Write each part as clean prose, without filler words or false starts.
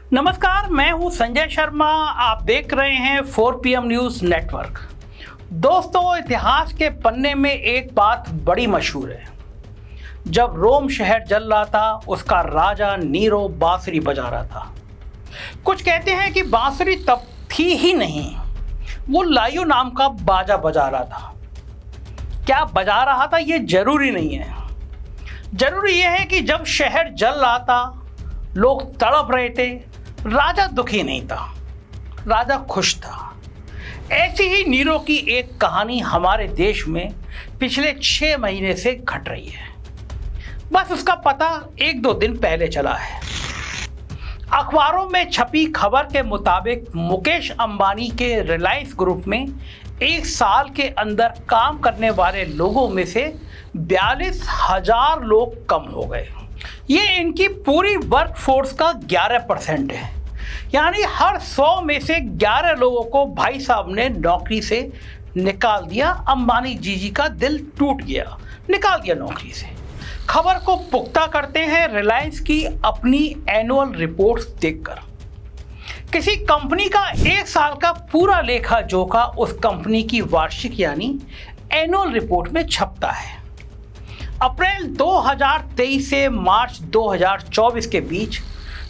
नमस्कार, मैं हूं संजय शर्मा। आप देख रहे हैं 4PM न्यूज़ नेटवर्क। दोस्तों, इतिहास के पन्ने में एक बात बड़ी मशहूर है। जब रोम शहर जल रहा था, उसका राजा नीरो बांसुरी बजा रहा था। कुछ कहते हैं कि बांसुरी तब थी ही नहीं, वो लायू नाम का बाजा बजा रहा था। क्या बजा रहा था ये जरूरी नहीं है। जरूरी यह है कि जब शहर जल रहा था, लोग तड़प रहे थे, राजा दुखी नहीं था, राजा खुश था। ऐसी ही नीरो की एक कहानी हमारे देश में पिछले 6 महीने से घट रही है। बस उसका पता 1-2 दिन पहले चला है। अखबारों में छपी खबर के मुताबिक मुकेश अंबानी के रिलायंस ग्रुप में 1 साल के अंदर काम करने वाले लोगों में से 42,000 लोग कम हो गए। ये इनकी पूरी वर्कफोर्स का 11% है। यानी हर 100 में से 11 लोगों को भाई साहब ने नौकरी से निकाल दिया। अंबानी जी का दिल टूट गया, निकाल दिया नौकरी से। खबर को पुख्ता करते हैं रिलायंस की अपनी एनुअल रिपोर्ट्स देखकर। किसी कंपनी का 1 साल का पूरा लेखा जोखा उस कंपनी की वार्षिक यानी एनुअल रिपोर्ट में छपता है। अप्रैल 2023 से मार्च 2024 के बीच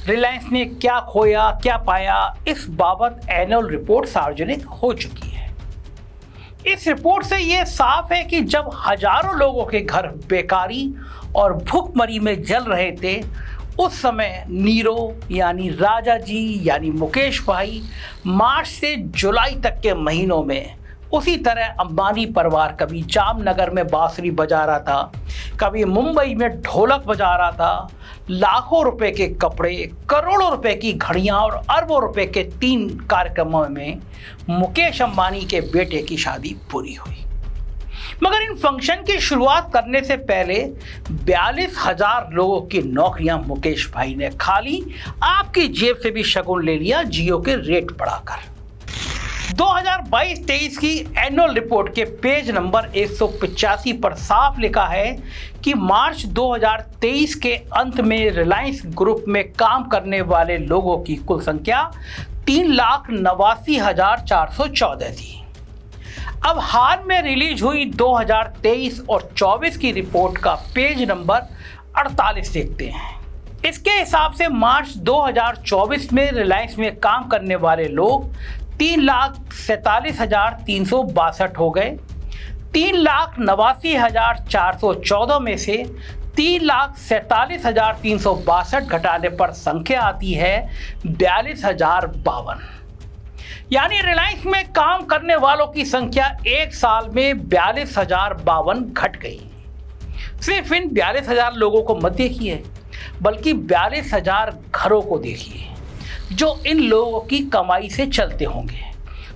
रिलायंस ने क्या खोया क्या पाया, इस बाबत एनुअल रिपोर्ट सार्वजनिक हो चुकी है। इस रिपोर्ट से ये साफ है कि जब हजारों लोगों के घर बेकारी और भूखमरी में जल रहे थे, उस समय नीरो यानी राजा जी यानी मुकेश भाई मार्च से जुलाई तक के महीनों में उसी तरह अंबानी परिवार कभी जामनगर में बांसुरी बजा रहा था, कभी मुंबई में ढोलक बजा रहा था। लाखों रुपए के कपड़े, करोड़ों रुपए की घड़ियां और अरबों रुपए के 3 कार्यक्रमों में मुकेश अंबानी के बेटे की शादी पूरी हुई। मगर इन फंक्शन की शुरुआत करने से पहले 42,000 लोगों की नौकरियां मुकेश भाई ने खा ली। आपकी जेब से भी शगुन ले लिया जियो के रेट बढ़ाकर। 2022-23 की एनुअल रिपोर्ट के पेज नंबर 185 पर साफ लिखा है कि मार्च 2023 के अंत में रिलायंस ग्रुप में काम करने वाले लोगों की कुल संख्या 3,89,414 थी। अब हाल में रिलीज हुई 2023 और 24 की रिपोर्ट का पेज नंबर 48 देखते हैं। इसके हिसाब से मार्च 2024 में रिलायंस में काम करने वाले लोग 3,47,362 हो गए। 3,89,414 में से 3,47,362 घटाने पर संख्या आती है 42,052। यानी रिलायंस में काम करने वालों की संख्या 1 साल में 42,052 घट गई। सिर्फ इन 42,000 लोगों को मत देखिए, बल्कि 42,000 घरों को देखिए जो इन लोगों की कमाई से चलते होंगे,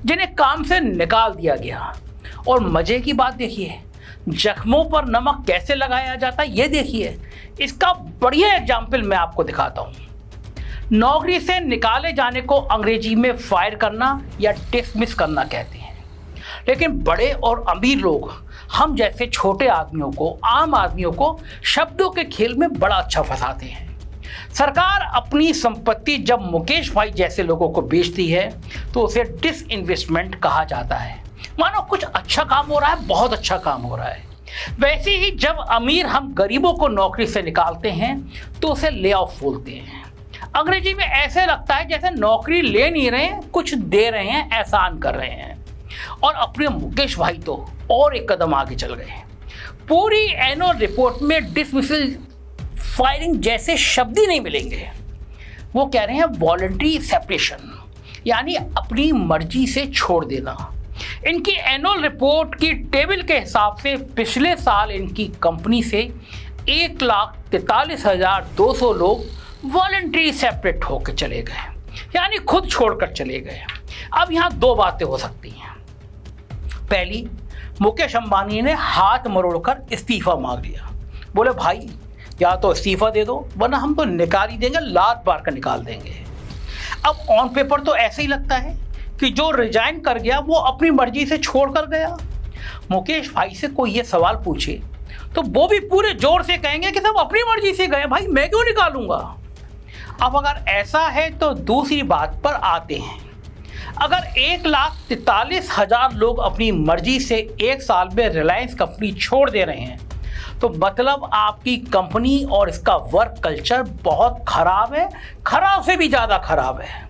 जिन्हें काम से निकाल दिया गया। और मजे की बात देखिए, जख्मों पर नमक कैसे लगाया जाता है ये देखिए। इसका बढ़िया एग्जाम्पल मैं आपको दिखाता हूँ। नौकरी से निकाले जाने को अंग्रेजी में फायर करना या डिसमिस करना कहते हैं, लेकिन बड़े और अमीर लोग हम जैसे छोटे आदमियों को, आम आदमियों को शब्दों के खेल में बड़ा अच्छा फंसाते हैं। सरकार अपनी संपत्ति जब मुकेश भाई जैसे लोगों को बेचती है तो उसे डिसइन्वेस्टमेंट कहा जाता है। मानो कुछ अच्छा काम हो रहा है, बहुत अच्छा काम हो रहा है। वैसे ही जब अमीर हम गरीबों को नौकरी से निकालते हैं तो उसे ले ऑफ बोलते हैं। अंग्रेजी में ऐसे लगता है जैसे नौकरी ले नहीं रहे हैं, कुछ दे रहे हैं, एहसान कर रहे हैं। और अपने मुकेश भाई तो और एक कदम आगे चल गए। पूरी एनुअल रिपोर्ट में डिसमिसल, फायरिंग जैसे शब्द ही नहीं मिलेंगे। वो कह रहे हैं वॉलंटरी सेपरेशन, यानी अपनी मर्जी से छोड़ देना। इनकी एनुअल रिपोर्ट की टेबल के हिसाब से पिछले साल इनकी कंपनी से 1,43,200 लोग वॉलंटरी सेपरेट होकर चले गए, यानी खुद छोड़कर चले गए। अब यहाँ 2 बातें हो सकती हैं। पहली, मुकेश अंबानी ने हाथ मरोड़कर इस्तीफा मांग लिया। बोले भाई या तो इस्तीफा दे दो, वरना हम तो निकाल ही देंगे, लात मार कर निकाल देंगे। अब ऑन पेपर तो ऐसे ही लगता है कि जो रिजाइन कर गया वो अपनी मर्जी से छोड़ कर गया। मुकेश भाई से कोई ये सवाल पूछे तो वो भी पूरे जोर से कहेंगे कि सब अपनी मर्जी से गए, भाई मैं क्यों निकालूंगा। अब अगर ऐसा है तो दूसरी बात पर आते हैं। अगर 1,43,000 लोग अपनी मर्जी से एक साल में रिलायंस कंपनी छोड़ दे रहे हैं तो मतलब आपकी कंपनी और इसका वर्क कल्चर बहुत खराब है, खराब से भी ज़्यादा खराब है।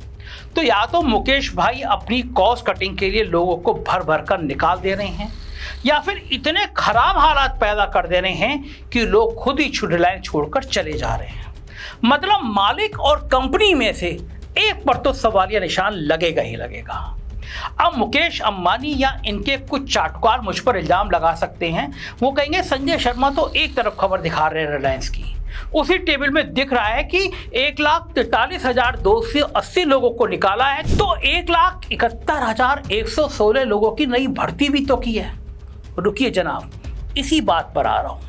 तो या तो मुकेश भाई अपनी कॉस्ट कटिंग के लिए लोगों को भर भर कर निकाल दे रहे हैं, या फिर इतने खराब हालात पैदा कर दे रहे हैं कि लोग खुद ही रिलायंस छोड़कर चले जा रहे हैं। मतलब मालिक और कंपनी में से एक पर तो सवालिया निशान लगेगा ही लगेगा। अब मुकेश अंबानी या इनके कुछ चाटुकार मुझ पर इल्जाम लगा सकते हैं। वो कहेंगे संजय शर्मा तो एक तरफ खबर दिखा रहे हैं रिलायंस की, उसी टेबल में दिख रहा है कि 1,43,280 लोगों को निकाला है तो 1,71,116 लोगों की नई भर्ती भी तो की है। रुकिए जनाब, इसी बात पर आ रहा हूं,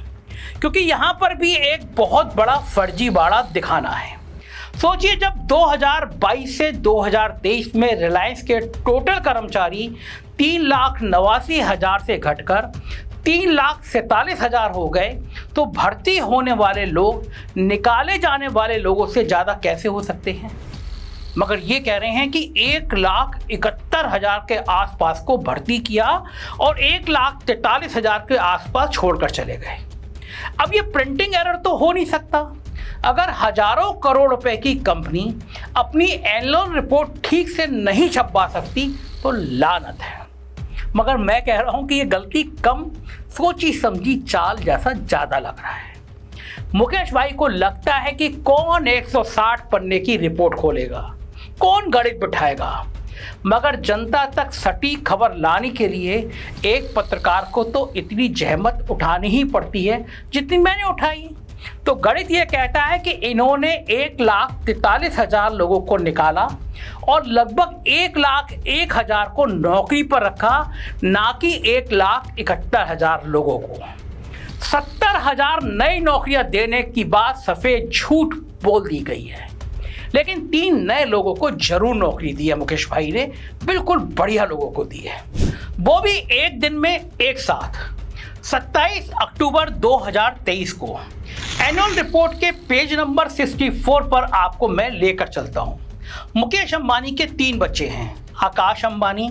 क्योंकि यहां पर भी एक बहुत बड़ा फर्जीवाड़ा दिखाना है। सोचिए, जब 2022 से 2023 में रिलायंस के टोटल कर्मचारी 3,89,000 से घटकर 3,47,000 हो गए तो भर्ती होने वाले लोग निकाले जाने वाले लोगों से ज़्यादा कैसे हो सकते हैं? मगर ये कह रहे हैं कि 1,71,000 के आसपास को भर्ती किया और 1,43,000 के आसपास छोड़कर चले गए। अब ये प्रिंटिंग एरर तो हो नहीं सकता। अगर हजारों करोड़ रुपए की कंपनी अपनी एनुअल रिपोर्ट ठीक से नहीं छपवा सकती तो लानत है। मगर मैं कह रहा हूं कि ये गलती कम सोची समझी चाल जैसा ज़्यादा लग रहा है। मुकेश भाई को लगता है कि कौन 160 पन्ने की रिपोर्ट खोलेगा, कौन गणित बिठाएगा। मगर जनता तक सटीक खबर लाने के लिए एक पत्रकार को तो इतनी जहमत उठानी ही पड़ती है जितनी मैंने उठाई। तो गणित ये कहता है कि इन्होंने 1,43,000 लोगों को निकाला और लगभग 1,01,000 को नौकरी पर रखा, ना कि 1,71,000 लोगों को। 70,000 नई नौकरियां देने की बात सफेद झूठ बोल दी गई है, लेकिन 3 नए लोगों को जरूर नौकरी दी है मुकेश भाई ने, बिल्कुल बढ़िया लोगों को दी है, वो भी एक दिन में एक साथ। 27 अक्टूबर 2023 को एनुअल रिपोर्ट के पेज नंबर 64 पर आपको मैं लेकर चलता हूं। मुकेश अंबानी के 3 बच्चे हैं, आकाश अंबानी,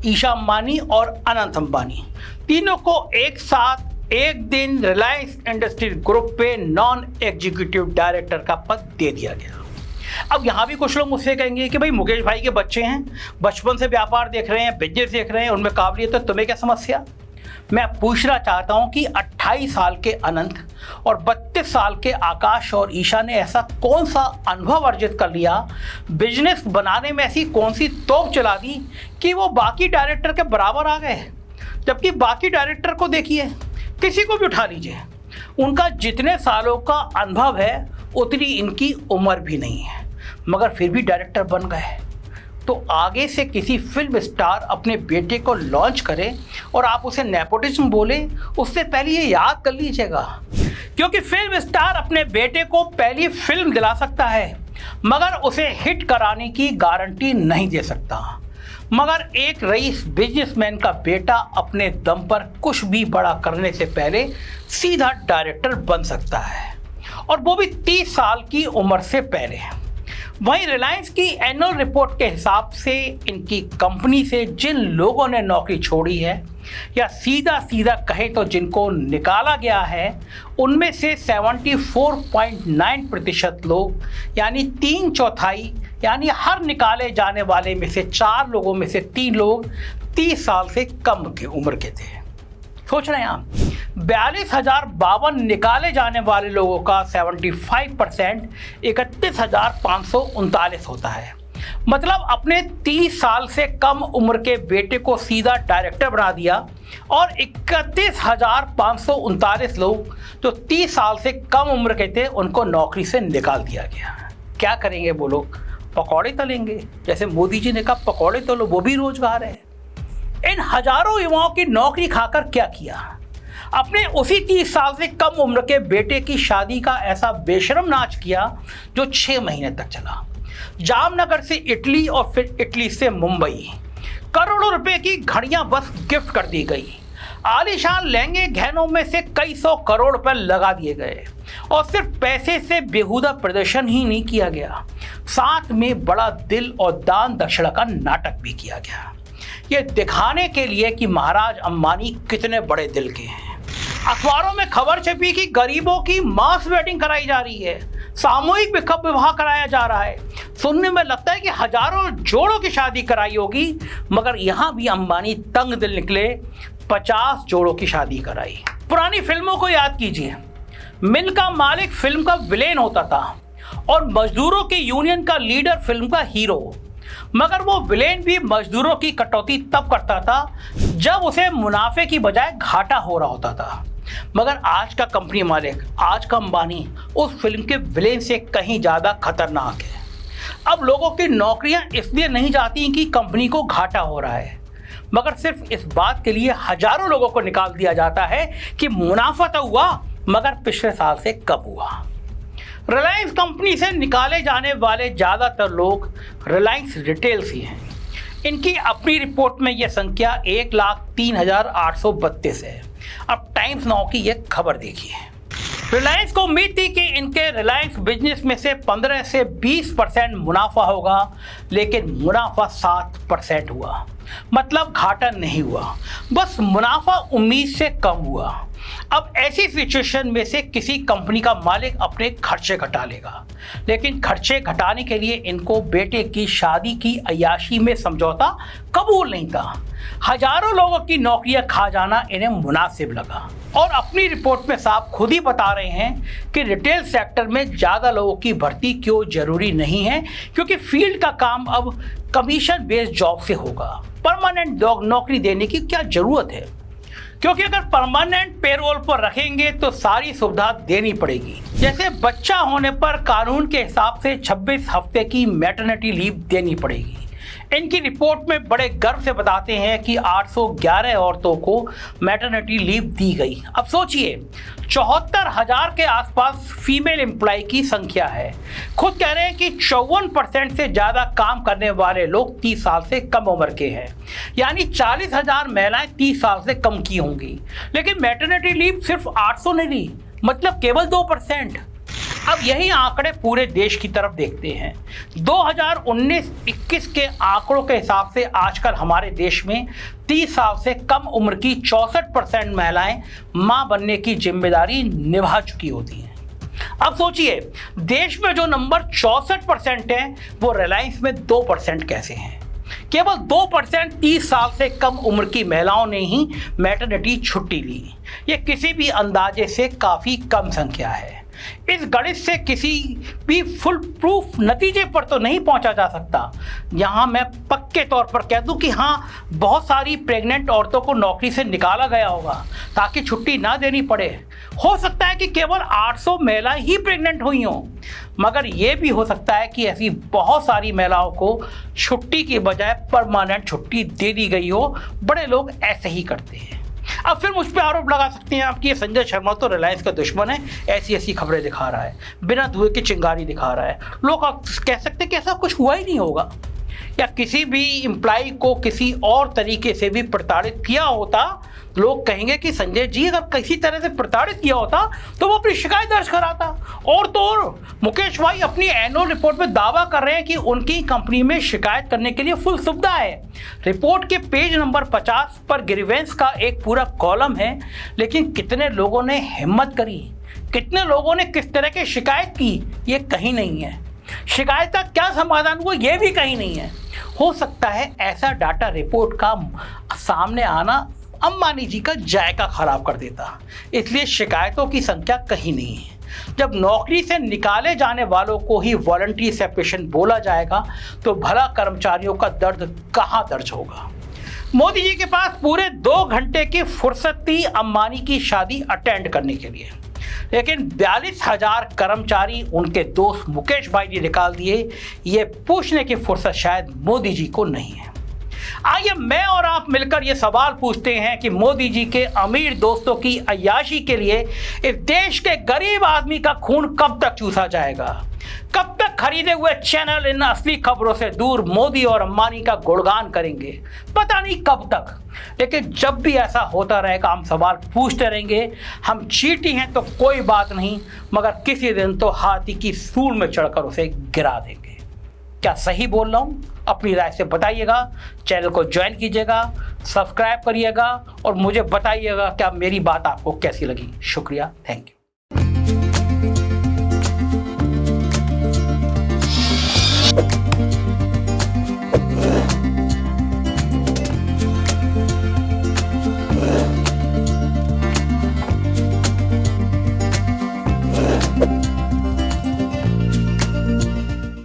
ईशा अंबानी और अनंत अंबानी। तीनों को एक साथ एक दिन रिलायंस इंडस्ट्रीज ग्रुप पे नॉन एग्जीक्यूटिव डायरेक्टर का पद दे दिया गया। अब यहाँ भी कुछ लोग मुझसे कहेंगे कि भाई मुकेश भाई के बच्चे हैं, बचपन से व्यापार देख रहे हैं, बिजनेस देख रहे हैं, उनमें काबिलियत है, तुम्हें क्या समस्या? मैं पूछना चाहता हूं कि 28 साल के अनंत और 32 साल के आकाश और ईशा ने ऐसा कौन सा अनुभव अर्जित कर लिया, बिजनेस बनाने में ऐसी कौन सी तोप चला दी कि वो बाकी डायरेक्टर के बराबर आ गए? जबकि बाकी डायरेक्टर को देखिए, किसी को भी उठा लीजिए, उनका जितने सालों का अनुभव है उतनी इनकी उम्र भी नहीं है, मगर फिर भी डायरेक्टर बन गए। तो आगे से किसी फिल्म स्टार अपने बेटे को लॉन्च करे और आप उसे नेपोटिज्म बोले, उससे पहले ये याद कर लीजिएगा, क्योंकि फिल्म स्टार अपने बेटे को पहली फिल्म दिला सकता है मगर उसे हिट कराने की गारंटी नहीं दे सकता। मगर एक रईस बिजनेसमैन का बेटा अपने दम पर कुछ भी बड़ा करने से पहले सीधा डायरेक्टर बन सकता है, और वो भी 30 साल की उम्र से पहले। वहीं रिलायंस की एनुअल रिपोर्ट के हिसाब से इनकी कंपनी से जिन लोगों ने नौकरी छोड़ी है, या सीधा सीधा कहें तो जिनको निकाला गया है, उनमें से 74.9% लोग यानी 3/4, यानी हर निकाले जाने वाले में से 4 लोगों में से 3 लोग 30 साल से कम की उम्र के थे। सोच रहे हैं आप, 42,052 निकाले जाने वाले लोगों का 75% 31,539 होता है। मतलब अपने 30 साल से कम उम्र के बेटे को सीधा डायरेक्टर बना दिया और 31,539 लोग जो 30 साल से कम उम्र के थे उनको नौकरी से निकाल दिया गया। क्या करेंगे वो लोग? पकौड़े तलेंगे, जैसे मोदी जी ने कहा पकौड़े तलो, वो भी रोजगार है। इन हजारों युवाओं की नौकरी खाकर क्या किया? अपने उसी 30 साल से कम उम्र के बेटे की शादी का ऐसा बेशरम नाच किया जो 6 महीने तक चला। जामनगर से इटली और फिर इटली से मुंबई, करोड़ों रुपए की घड़ियां बस गिफ्ट कर दी गई। आलीशान लहंगे गहनों में से कई 100 करोड़ रुपए लगा दिए गए। और सिर्फ पैसे से बेहुदा प्रदर्शन ही नहीं किया गया, साथ में बड़ा दिल और दान दक्षिणा का नाटक भी किया गया, ये दिखाने के लिए कि महाराज अंबानी कितने बड़े दिल के हैं। अखबारों में खबर छपी कि गरीबों की मास वेडिंग कराई जा रही है, सामूहिक विवाह कराया जा रहा है। सुनने में लगता है कि हजारों जोड़ों की शादी कराई होगी, मगर यहाँ भी अंबानी तंग दिल निकले, 50 जोड़ों की शादी कराई। पुरानी फिल्मों को याद कीजिए, मिल का मालिक फिल्म का विलेन होता था और मजदूरों की यूनियन का लीडर फिल्म का हीरो, मगर वो विलेन भी मजदूरों की कटौती तब करता था जब उसे मुनाफे की बजाय घाटा हो रहा होता था। मगर आज का कंपनी मालिक, आज का अंबानी उस फिल्म के विलेन से कहीं ज़्यादा खतरनाक है। अब लोगों की नौकरियां इसलिए नहीं जाती कि कंपनी को घाटा हो रहा है, मगर सिर्फ इस बात के लिए हजारों लोगों को निकाल दिया जाता है कि मुनाफा तो हुआ मगर पिछले साल से कम हुआ। रिलायंस कंपनी से निकाले जाने वाले ज़्यादातर लोग रिलायंस रिटेल्स ही हैं। इनकी अपनी रिपोर्ट में यह संख्या 1,03,832 है। अब टाइम्स नाउ की यह खबर देखिए। रिलायंस को उम्मीद थी कि इनके रिलायंस बिजनेस में से 15 से 20% मुनाफा होगा, लेकिन मुनाफा 7% हुआ, मतलब घाटा नहीं हुआ, बस मुनाफा उम्मीद से कम हुआ। अब ऐसी सिचुएशन में से किसी कंपनी का मालिक अपने खर्चे घटा लेगा, लेकिन खर्चे घटाने के लिए इनको बेटे की शादी की अय्याशी में समझौता कबूल नहीं था। हजारों लोगों की नौकरियां खा जाना इन्हें मुनासिब लगा और अपनी रिपोर्ट में साहब खुद ही बता रहे हैं कि रिटेल सेक्टर में ज़्यादा लोगों की भर्ती क्यों जरूरी नहीं है, क्योंकि फील्ड का काम अब कमीशन बेस्ड जॉब से होगा। परमानेंट नौकरी देने की क्या ज़रूरत है, क्योंकि अगर परमानेंट पेरोल पर रखेंगे तो सारी सुविधा देनी पड़ेगी। जैसे बच्चा होने पर कानून के हिसाब से 26 हफ्ते की मैटरनिटी लीव देनी पड़ेगी। इनकी रिपोर्ट में बड़े गर्व से बताते हैं कि 811 औरतों को मैटरनिटी लीव दी गई। अब सोचिए, 74,000 के आसपास फीमेल एम्प्लॉय की संख्या है। खुद कह रहे हैं कि 54% से ज़्यादा काम करने वाले लोग 30 साल से कम उम्र के हैं, यानी 40,000 महिलाएं 30 साल से कम की होंगी, लेकिन मैटरनिटी लीव सिर्फ 800 नहीं दी, मतलब केवल 2%। अब यही आंकड़े पूरे देश की तरफ देखते हैं। 2019-21 के आंकड़ों के हिसाब से आजकल हमारे देश में 30 साल से कम उम्र की 64% महिलाएं मां बनने की जिम्मेदारी निभा चुकी होती हैं। अब सोचिए, देश में जो नंबर 64% है वो रिलायंस में 2% कैसे हैं। केवल 2% 30 साल से कम उम्र की महिलाओं ने ही मैटरनिटी छुट्टी ली। ये किसी भी अंदाजे से काफ़ी कम संख्या है। इस गणित से किसी भी फुल प्रूफ नतीजे पर तो नहीं पहुंचा जा सकता। यहाँ मैं पक्के तौर पर कह दूं कि हाँ, बहुत सारी प्रेग्नेंट औरतों को नौकरी से निकाला गया होगा ताकि छुट्टी ना देनी पड़े। हो सकता है कि केवल 800 महिलाएं ही प्रेग्नेंट हुई हों, मगर ये भी हो सकता है कि ऐसी बहुत सारी महिलाओं को छुट्टी की बजाय परमानेंट छुट्टी दे दी गई हो। बड़े लोग ऐसे ही करते हैं। अब फिर मुझ पर आरोप लगा सकते हैं आपकी, संजय शर्मा तो रिलायंस का दुश्मन है, ऐसी ऐसी खबरें दिखा रहा है, बिना धुएं की चिंगारी दिखा रहा है। लोग कह सकते हैं कि ऐसा कुछ हुआ ही नहीं होगा, या किसी भी एम्प्लॉय को किसी और तरीके से भी प्रताड़ित किया होता। लोग कहेंगे कि संजय जी अगर किसी तरह से प्रताड़ित किया होता तो वो अपनी शिकायत दर्ज कराता। और तो और मुकेश भाई अपनी एनुअल रिपोर्ट में दावा कर रहे हैं कि उनकी कंपनी में शिकायत करने के लिए फुल सुविधा है। रिपोर्ट के पेज नंबर 50 पर ग्रीवेंस का एक पूरा कॉलम है, लेकिन कितने लोगों ने हिम्मत करी, कितने लोगों ने किस तरह की शिकायत की, ये कहीं नहीं है। शिकायत का क्या समाधान हुआ, ये भी कहीं नहीं है। हो सकता है ऐसा डाटा रिपोर्ट का सामने आना अंबानी जी का जायका खराब कर देता, इसलिए शिकायतों की संख्या कहीं नहीं है। जब नौकरी से निकाले जाने वालों को ही वॉलंटरी सेपरेशन बोला जाएगा तो भला कर्मचारियों का दर्द कहां दर्ज होगा। मोदी जी के पास पूरे 2 घंटे की फुर्सत थी अंबानी की शादी अटेंड करने के लिए, लेकिन 42,000 कर्मचारी उनके दोस्त मुकेश भाई जी निकाल दिए। ये पूछने की फुर्सत शायद मोदी जी को नहीं है। आइए मैं और आप मिलकर ये सवाल पूछते हैं कि मोदी जी के अमीर दोस्तों की अय्याशी के लिए इस देश के गरीब आदमी का खून कब तक चूसा जाएगा, कब तक खरीदे हुए चैनल इन असली खबरों से दूर मोदी और अंबानी का गुणगान करेंगे, पता नहीं कब तक। लेकिन जब भी ऐसा होता रहेगा हम सवाल पूछते रहेंगे। हम चींटी हैं तो कोई बात नहीं, मगर किसी दिन तो हाथी की सूंड में चढ़कर उसे गिरा देंगे। क्या सही बोल रहा हूँ? अपनी राय से बताइएगा। चैनल को ज्वाइन कीजिएगा, सब्सक्राइब करिएगा और मुझे बताइएगा क्या मेरी बात आपको कैसी लगी। शुक्रिया, थैंक यू।